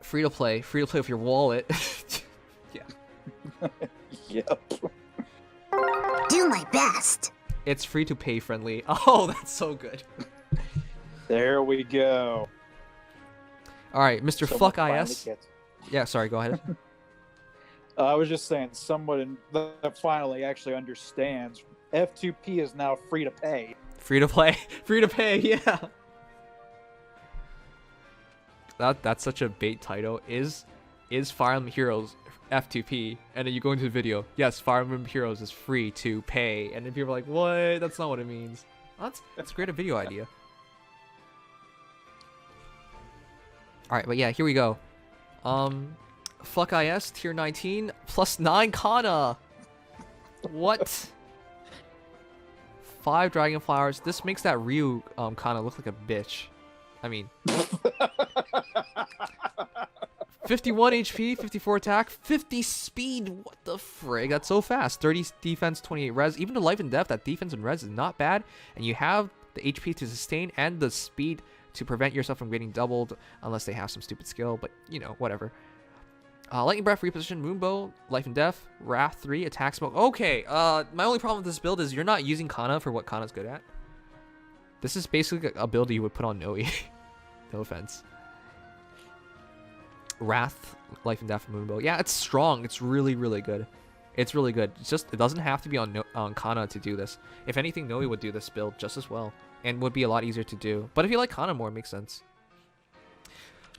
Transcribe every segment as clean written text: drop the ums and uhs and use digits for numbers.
Free to play with your wallet. Yeah. Yep. Do my best. It's free to pay friendly. Oh, that's so good. There we go. All right, Mr. Someone Fuck finally IS. gets- Yeah, sorry, go ahead. I was just saying, someone that finally actually understands F2P is now free to pay. Free to play. Free to pay, yeah. That's such a bait title. Is Fire Emblem Heroes F2P? And then you go into the video. Yes, Fire Emblem Heroes is free to pay. And then people are like, what? That's not what it means. That's a great video idea. Alright, but yeah, here we go. Fuck IS, tier 19, plus 9 Kana. What? 5 Dragon Flowers. This makes that Ryu Kana look like a bitch. I mean, 51 HP, 54 attack, 50 speed. What the frig? That's so fast. 30 defense, 28 res. Even the life and death, that defense and res is not bad. And you have the HP to sustain and the speed to prevent yourself from getting doubled unless they have some stupid skill. But, you know, whatever. Lightning Breath, Reposition, Moonbow, Life and Death, Wrath 3, Attack Smoke. Okay, my only problem with this build is you're not using Kana for what Kana's good at. This is basically a build you would put on Noe. No offense. Wrath, Life and Death, Moonbow. Yeah, it's strong. It's really, really good. It's really good. It's just, it doesn't have to be on Kana to do this. If anything, Noe would do this build just as well. And would be a lot easier to do. But if you like Kana more, it makes sense.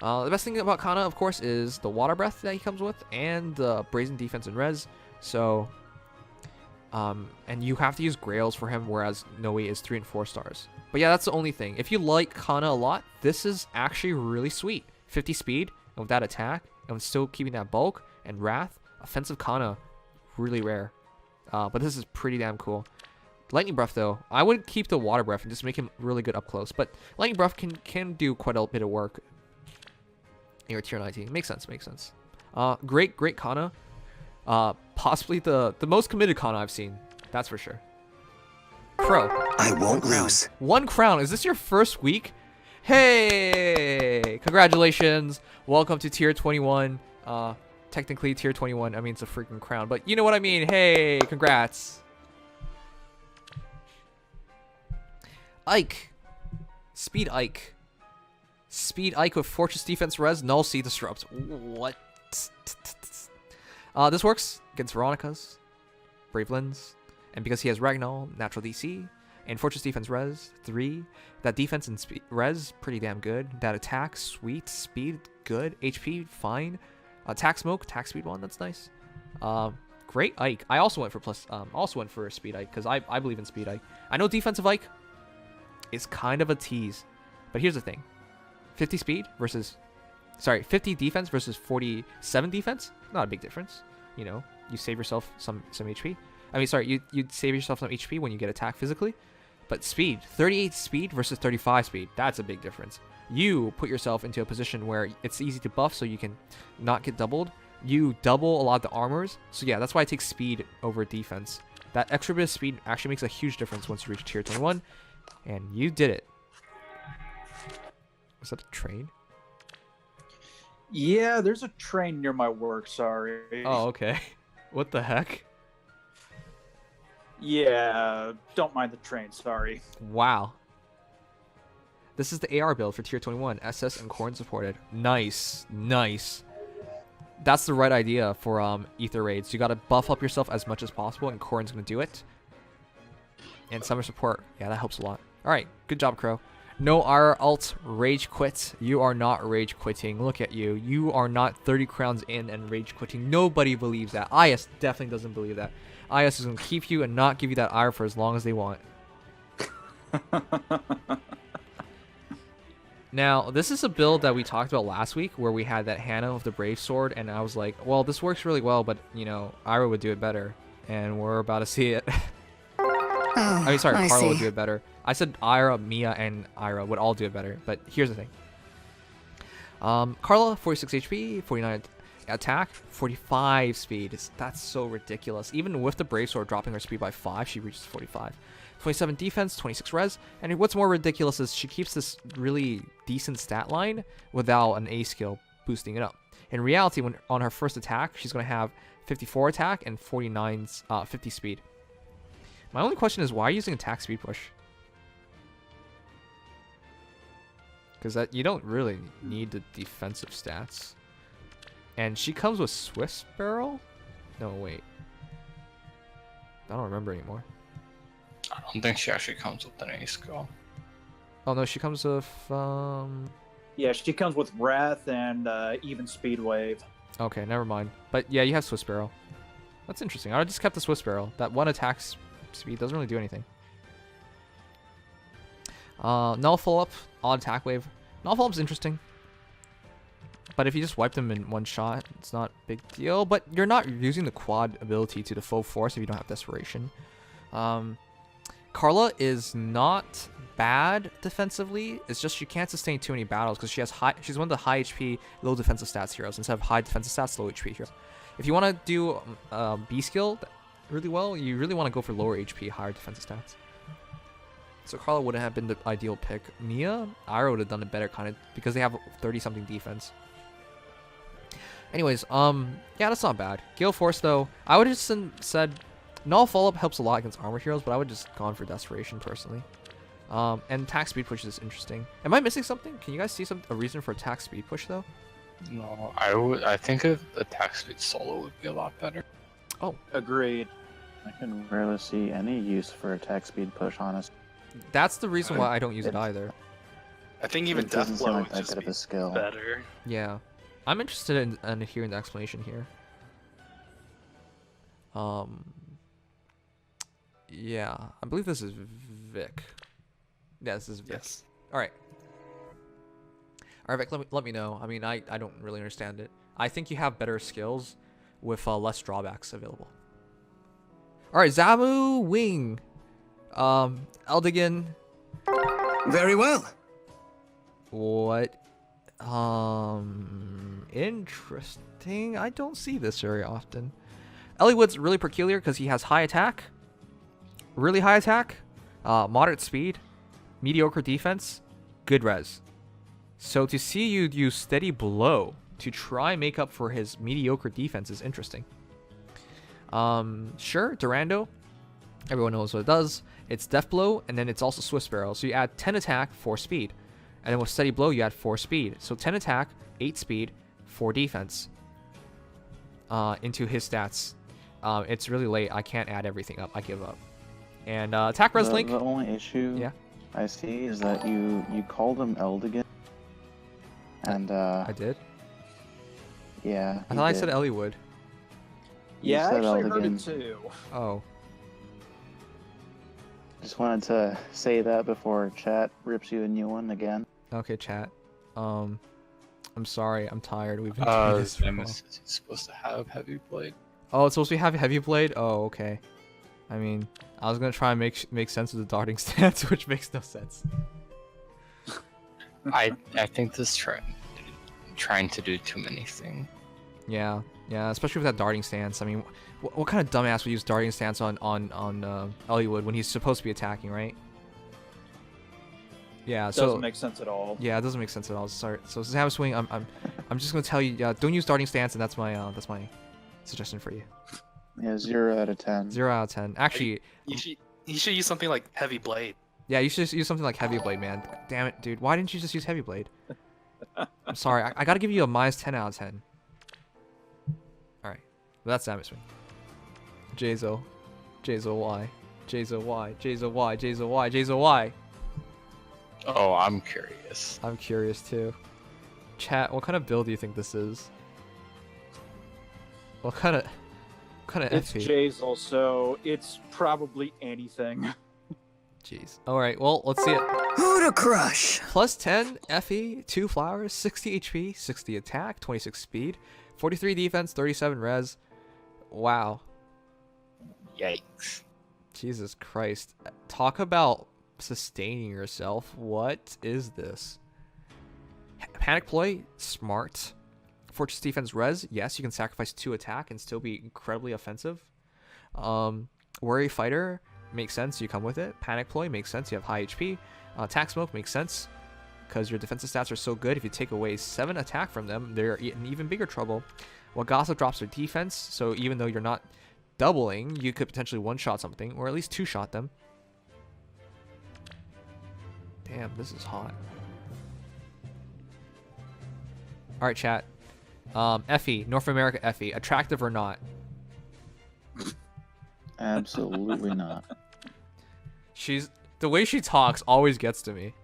The best thing about Kana, of course, is the Water Breath that he comes with. And the Brazen Defense and Res. So, and you have to use Grails for him, whereas Noe is 3 and 4 stars. But yeah, that's the only thing. If you like Kana a lot, this is actually really sweet. 50 speed, and with that attack, and with still keeping that bulk and Wrath, offensive Kana, really rare. But this is pretty damn cool. Lightning Breath, though, I would keep the Water Breath and just make him really good up close. But Lightning Breath can do quite a bit of work in your tier 19. Makes sense, makes sense. Great Kana. Possibly the most committed Kana I've seen. That's for sure. Pro. I won't lose. 1 crown. Is this your first week? Hey! Congratulations. Welcome to tier 21. Technically tier 21. I mean, it's a freaking crown. But you know what I mean. Hey, congrats. Ike. Speed Ike. Speed Ike with Fortress Defense Res. Null Sea Disrupt. What? This works against Veronica's. Brave Lens. And because he has Ragnall, natural DC, and Fortress Defense Res, 3. That defense and Res, pretty damn good. That attack, sweet. Speed, good. HP, fine. Attack Smoke, attack speed 1, that's nice. Great Ike. I also went for Speed Ike, because I believe in Speed Ike. I know defensive Ike is kind of a tease, but here's the thing. 50 speed versus... Sorry, 50 defense versus 47 defense? Not a big difference. You know, you save yourself some HP. I mean, sorry, you'd save yourself some HP when you get attacked physically. But speed, 38 speed versus 35 speed, that's a big difference. You put yourself into a position where it's easy to buff so you can not get doubled. You double a lot of the armors. So yeah, that's why I take speed over defense. That extra bit of speed actually makes a huge difference once you reach tier 21. And you did it. Was that a train? Yeah, there's a train near my work, sorry. Oh, okay. What the heck? Yeah, don't mind the train, sorry. Wow. This is the AR build for tier 21. SS and Corn supported. Nice. Nice. That's the right idea for Aether raids. You gotta buff up yourself as much as possible, and Corn's gonna do it. And summer support. Yeah, that helps a lot. Alright, good job, Crow. No IR alt, rage quit. You are not rage quitting. Look at you. You are not 30 crowns in and rage quitting. Nobody believes that. IS definitely doesn't believe that. IS is going to keep you and not give you that IR for as long as they want. Now, this is a build that we talked about last week where we had that Hannah with the Brave Sword, and I was like, well, this works really well, but, you know, Ira would do it better. And we're about to see it. I mean, sorry, Carla would do it better. I said Ira, Mia, and Ira would all do it better, but here's the thing. Carla, 46 HP, 49 attack, 45 speed. That's so ridiculous. Even with the Brave Sword dropping her speed by 5, she reaches 45. 27 defense, 26 res, and what's more ridiculous is she keeps this really decent stat line without an A skill. boosting it up. In reality, when on her first attack, she's going to have 54 attack and 50 speed. My only question is, why are you using attack speed push? Because that you don't really need the defensive stats. And she comes with Swiss Barrel? No, wait. I don't remember anymore. I don't think she actually comes with any skill. Oh no, she comes with Yeah, she comes with Wrath and even Speed Wave. Okay, never mind. But yeah, you have Swiss Barrel. That's interesting. I just kept the Swiss Barrel. That one attack speed doesn't really do anything. Null Follow-Up, Odd Attack Wave. Null Follow-Up's interesting. But if you just wipe them in one shot, it's not a big deal. But you're not using the quad ability to the full force if you don't have Desperation. Carla is not bad defensively. It's just she can't sustain too many battles because she's one of the high HP, low defensive stats heroes instead of high defensive stats, low HP heroes. If you want to do B skill really well, you really want to go for lower HP, higher defensive stats. So Carla wouldn't have been the ideal pick. Mia, Ira would have done it better kind of because they have 30-something defense. Anyways, yeah, that's not bad. Gale Force though, I would have just said Null Follow-Up helps a lot against armor heroes, but I would just gone for Desperation personally. And attack speed push is interesting. Am I missing something? Can you guys see a reason for attack speed push though? No, I think attack speed solo would be a lot better. Oh, Agreed. I can rarely see any use for attack speed push, honest. that's the reason why I don't use it either. I think even It doesn't Death seem Blow like would that just good of be a skill. better. Yeah, I'm interested in hearing the explanation here. Yeah, I believe this is Vic. Yeah, this is Vic. Yes. All right, Vic, let me know. I mean, I don't really understand it. I think you have better skills with less drawbacks available. All right, Zamu Wing, Eldigan. Very well. What? Interesting. I don't see this very often. Eliwood's really peculiar because he has high attack, really high attack, moderate speed, mediocre defense, good res. So to see you use Steady Blow to try and make up for his mediocre defense is interesting. Sure, Durando. Everyone knows what it does. It's Death Blow, and then it's also Swiss Barrel. So you add 10 attack, 4 speed. And then with Steady Blow, you add 4 speed. So 10 attack, 8 speed, 4 defense into his stats. It's really late. I can't add everything up. I give up. And attack res link. The only issue I see is that you called him Eldigan. And I did? yeah. I thought I said Eliwood. Yeah, I said actually heard Eldigan. it too. Oh. Just wanted to say that before chat rips you a new one again. Okay, chat. I'm sorry. I'm tired. We've been doing this for a while. Nimious is supposed to have heavy blade. Oh, it's supposed to have Heavy Blade? Oh, okay. I mean, I was gonna try and make sense of the darting stance, which makes no sense. I think this trying to do too many things. Yeah, especially with that darting stance. I mean, what kind of dumbass would use darting stance on Eliwood when he's supposed to be attacking, right? Yeah, so Doesn't make sense at all. yeah, it doesn't make sense at all. Sorry. So Zamu Swing, I'm just gonna tell you, don't use darting stance, and that's my suggestion for you. Yeah, 0 out of 10. 0 out of 10. Actually, You should use something like Heavy Blade. yeah, you should use something like Heavy Blade, man. Damn it, dude. Why didn't you just use Heavy Blade? I'm sorry. I gotta give you a -10 out of 10. Alright. Well, that's Zamu Swing. Jazo. Jazo Y. Jazo Y. Jazo Y. Jazo Y. Jazo Y. Oh, I'm curious. I'm curious too. Chat, what kind of build do you think this is? What kind of It's Effie? Jazel, so it's probably anything. Jeez. Alright, well, let's see it. Who to crush? +10 Effie, 2 flowers, 60 HP, 60 attack, 26 speed, 43 defense, 37 res. Wow. Yikes. Jesus Christ. Talk about sustaining yourself. What is this? Panic Ploy, smart. Fortress defense res, yes, you can sacrifice 2 attack and still be incredibly offensive. Worry Fighter makes sense, you come with it. Panic Ploy makes sense, you have high HP. Attack Smoke makes sense. because your defensive stats are so good. If you take away 7 attack from them, they're in even bigger trouble. While Gossip drops their defense, so even though you're not doubling, you could potentially one-shot something, or at least two-shot them. Damn, this is hot. Alright, chat. Effie, North America Effie, attractive or not? Absolutely not. The way she talks always gets to me.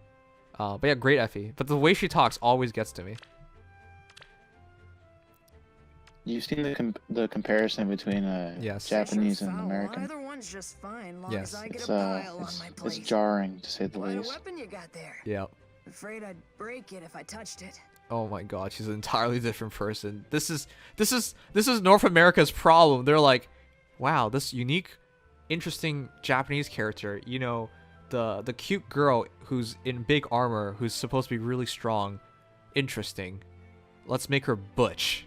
But yeah, great Effie. But the way she talks always gets to me. You've seen the comparison between Yes. Japanese and American. Either one's just fine, long Yes. as I get a pile on my It's plate. jarring to say the What a least. weapon you got there. Yeah. Afraid I'd break it if I touched it. Oh my god, she's an entirely different person. This is North America's problem. They're like, wow, this unique, interesting Japanese character. You know, the cute girl who's in big armor, who's supposed to be really strong, interesting. Let's make her butch.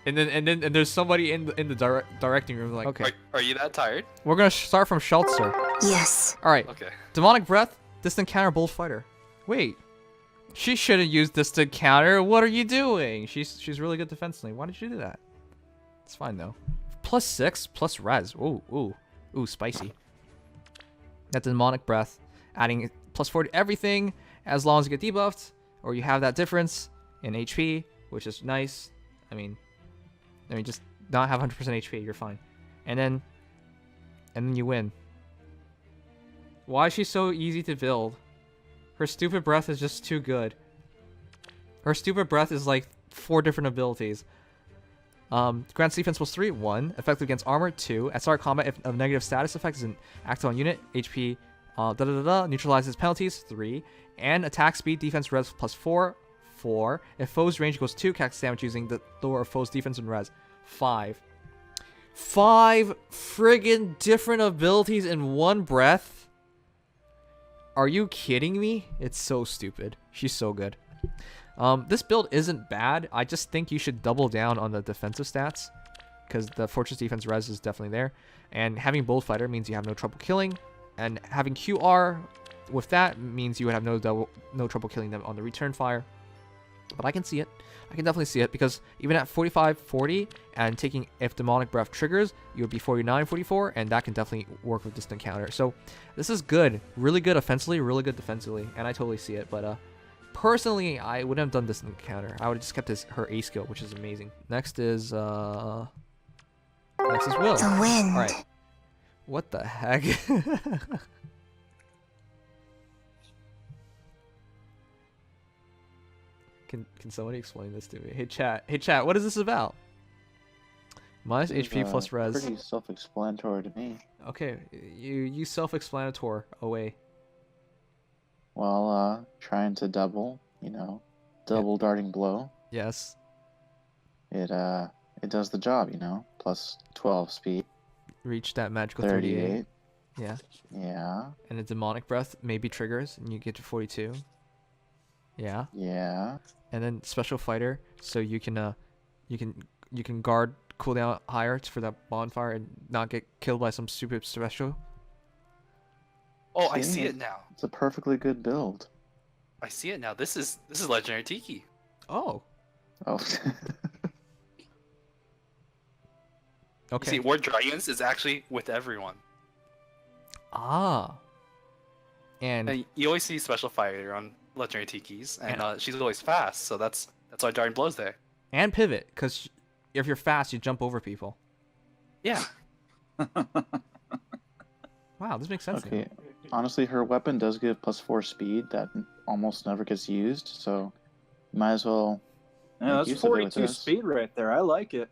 And then there's somebody in the directing room like, okay, Are you that tired? we're gonna start from Schultzer. Yes. All right, Okay. demonic breath, distant counter, bold fighter. Wait, she shouldn't use distant counter. What are you doing? She's really good defensively. Why did you do that? It's fine though. +6 plus res. Ooh, spicy. That demonic breath, adding +4 to everything as long as you get debuffed or you have that difference in HP, which is nice. I mean, just not have 100% HP, you're fine. And then you win. Why is she so easy to build? Her stupid breath is just too good. Her stupid breath is like 4 different abilities. Grants defense +3, 1. Effective against armor, 2. At start of combat, if a negative status effect is active on unit, HP, neutralizes penalties, 3. And attack speed, defense, res +4, 4. If foe's range goes 2, cast damage using the lower of foe's defense and res, 5. 5 friggin' different abilities in one breath? Are you kidding me? It's so stupid. She's so good. This build isn't bad. I just think you should double down on the defensive stats, because the Fortress Defense res is definitely there. And having Bold Fighter means you have no trouble killing. And having QR with that means you would have no trouble killing them on the return fire. But I can see it. I can definitely see it, because even at 45, 40, and taking if Demonic Breath triggers, you would be 49, 44, and that can definitely work with distant counter. So this is good. Really good offensively, really good defensively, and I totally see it. But personally, I wouldn't have done distant counter. I would have just kept her A skill, which is amazing. Next is Will. The wind. All right. What the heck? Can somebody explain this to me? Hey chat, what is this about? Minus This is, HP plus res. Pretty self-explanatory to me. Okay, you self-explanatory away. Well, trying to double, double darting blow. Yes. It does the job, plus 12 speed, Reach that magical 38. 38. Yeah. Yeah, And a demonic breath maybe triggers and you get to 42. Yeah. yeah. And then special fighter, so you can guard cooldown higher for that bonfire and not get killed by some stupid special. Oh, I See? see it now. It's a perfectly good build. I see it now. This is legendary Tiki. Oh. Oh. Okay. You see, War Dragons is actually with everyone. Ah. And And you always see special fighter on legendary Tikis, and she's always fast, so that's why Darting Blow's there. and pivot, because if you're fast, you jump over people. Yeah. Wow, this makes sense. now. Okay. Honestly, her weapon does give +4 speed that almost never gets used, so might as well. Yeah, make that's use of it with 42 this. speed right there. I like it.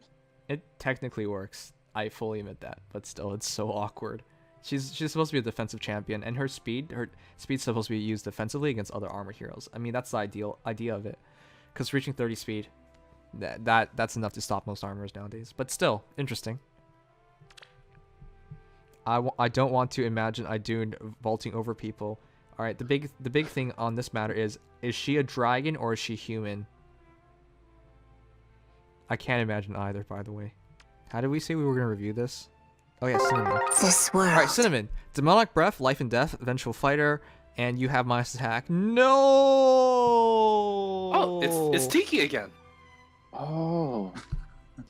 It technically works. I fully admit that, but still, it's so awkward. She's supposed to be a defensive champion, and her speed's supposed to be used defensively against other armored heroes. I mean, that's the ideal idea of it, because reaching 30 speed, that's enough to stop most armors nowadays. But still, interesting. I don't want to imagine Idun vaulting over people. All right, the big thing on this matter is she a dragon or is she human? I can't imagine either, by the way. How did we say we were gonna review this? Oh yeah, Cinnamon. This world. All right, Cinnamon. Demonic Breath, Life and Death, Vengeful Fighter, and you have minus attack. No. Oh, it's Tiki again. Oh,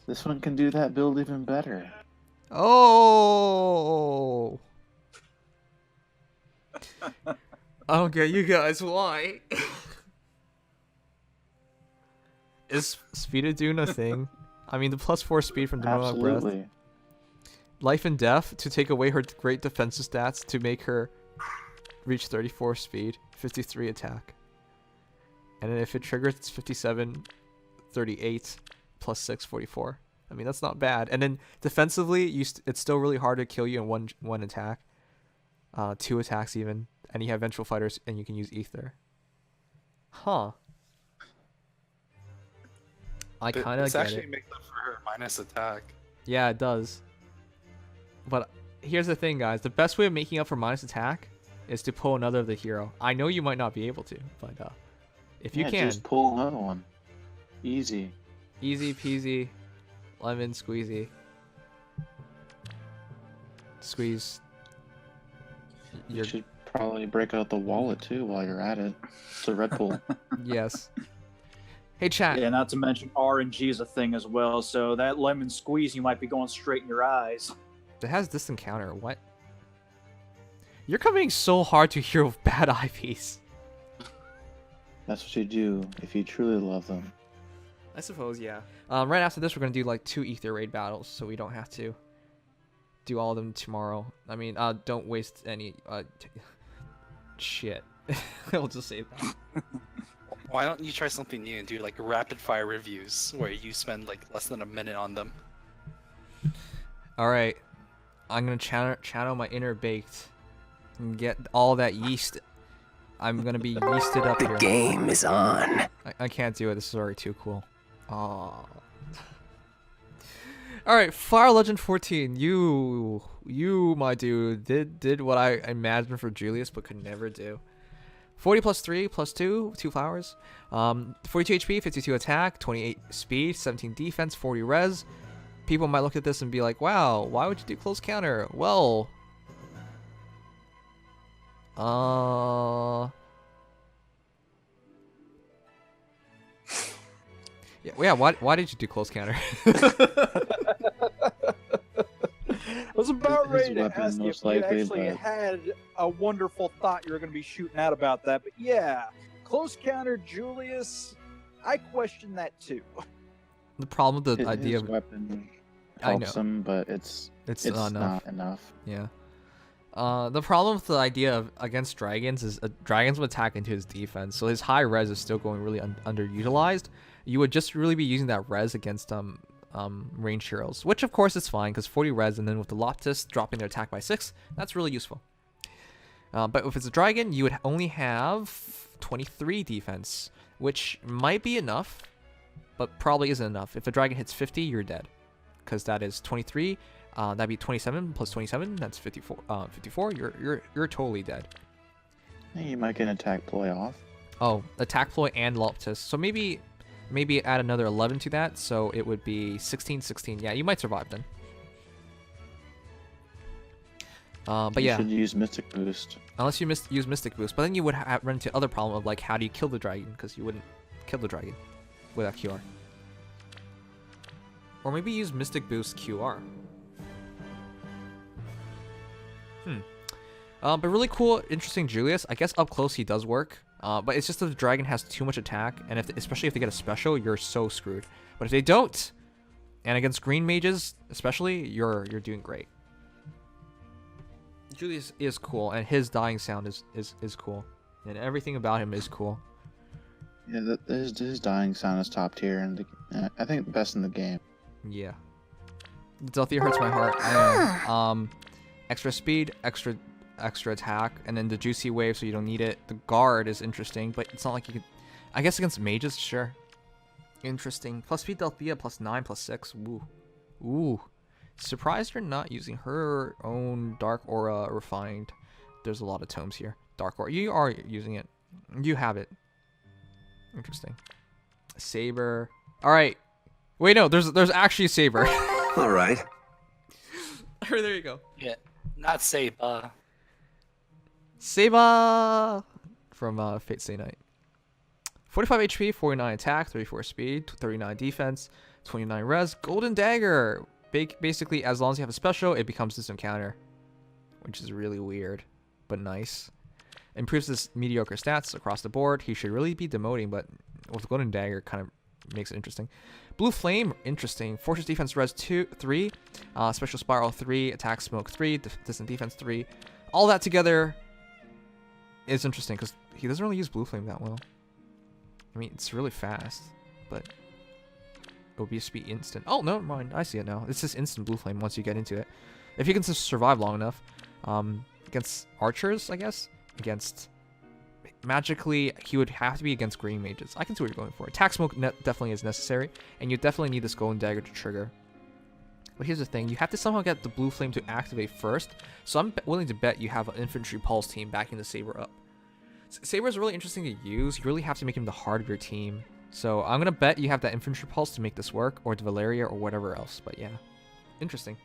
this one can do that build even better. Oh. I don't get you guys. Why? Is Speed of Dune a thing? I mean, the +4 speed from Demonic Breath. Absolutely. Life and Death to take away her great defensive stats to make her reach 34 speed, 53 attack. And then if it triggers, it's 57, 38, +6, 44. I mean, that's not bad. And then defensively, it's still really hard to kill you in one attack. 2 attacks even. And you have Vengeful Fighters, and you can use Aether. Huh. I kind of This get actually it. makes up for her minus attack. Yeah, it does. But here's the thing, guys. The best way of making up for minus attack is to pull another of the hero. I know you might not be able to, but if you can, just pull another one. Easy. easy peasy, lemon squeezy. Squeeze. You should probably break out the wallet too while you're at it. It's a Red Bull. Yes. Hey, chat. Yeah, not to mention RNG is a thing as well. So that lemon squeeze, you might be going straight in your eyes. It has distant counter. What? You're coming so hard to hear of bad IVs. That's what you do if you truly love them. I suppose, yeah. Right after this, we're gonna do like 2 Aether raid battles, so we don't have to do all of them tomorrow. I mean, don't waste any shit. I'll just say that. Why don't you try something new and do like rapid fire reviews where you spend like less than a minute on them? All right, I'm gonna channel my inner baked and get all that yeast. I'm gonna be yeasted up here. The game is on. I can't do it. This is already too cool. Aww. All right, Fire Legend 14. You, my dude, did what I imagined for Julius, but could never do. 40 plus 3 plus 2, 2 flowers. 42 HP, 52 attack, 28 speed, 17 defense, 40 res. People might look at this and be like, wow, why would you do close counter? Well, yeah, why did you do close counter? I was about His ready to weapon, ask you if most you likely, actually but- had a wonderful thought you were going to be shooting out about that. But yeah, Close Counter Julius, I question that too. The problem with the idea His of weapon I helps know. him, but it's not enough. not enough. Yeah. The problem with the idea of against dragons is dragons would attack into his defense, so his high res is still going really underutilized. You would just really be using that res against ranged heroes, which of course is fine because 40 res, and then with the Loptis dropping their attack by 6, that's really useful. But if it's a dragon, you would only have 23 defense, which might be enough, but probably isn't enough. If a dragon hits 50, you're dead, because that is 23. That'd be 27 plus 27. That's 54. 54. You're totally dead. You might get an attack ploy off. Oh, attack ploy and Loptis. So maybe add another 11 to that, so it would be 16, 16. Yeah, you might survive then. But You yeah, should use Mystic Boost. unless you use Mystic Boost, but then you would run into other problem of like how do you kill the dragon, because you wouldn't kill the dragon without QR. Or maybe use Mystic Boost QR. But really cool, interesting Julius. I guess up close he does work. But it's just that the dragon has too much attack, and especially if they get a special, you're so screwed. But if they don't, and against green mages especially, you're doing great. Julius is cool, and his dying sound is cool, and everything about him is cool. Yeah, his dying sound is top tier, and I think the best in the game. Yeah. Delthea hurts my heart. I know. Extra speed, extra attack, and then the juicy wave, so you don't need it. The guard is interesting, but it's not like you could. I guess against mages, sure. Interesting. Plus speed Delthea, plus 9, plus 6. Ooh. Surprised you're not using her own Dark Aura refined. There's a lot of tomes here. Dark Aura. You are using it. You have it. Interesting. Saber. All right. Wait, no. There's actually a Saber. All right. There you go. Yeah, not Saber. Saber from Fate Stay Night. 45 HP, 49 attack, 34 speed, 39 defense, 29 res. Golden Dagger. Basically, as long as you have a special, it becomes this encounter, which is really weird, but nice. Improves his mediocre stats across the board. He should really be demoting, but with Golden Dagger, kind of makes it interesting. Blue Flame, interesting. Fortress Defense Res 3, Special Spiral 3, Attack Smoke 3, Distant Defense 3. All that together is interesting because he doesn't really use Blue Flame that well. I mean, it's really fast, but it will be speed instant. Oh, no, mind. I see it now. It's just instant Blue Flame once you get into it. If you can just survive long enough. Against archers, I guess. Against... Magically, he would have to be against green mages. I can see what you're going for. Attack Smoke definitely is necessary, and you definitely need this Golden Dagger to trigger. But here's the thing. You have to somehow get the Blue Flame to activate first, so I'm willing to bet you have an Infantry Pulse team backing the Saber up. Saber is really interesting to use. You really have to make him the heart of your team. So I'm going to bet you have that Infantry Pulse to make this work, or the Valeria, or whatever else. But yeah, interesting.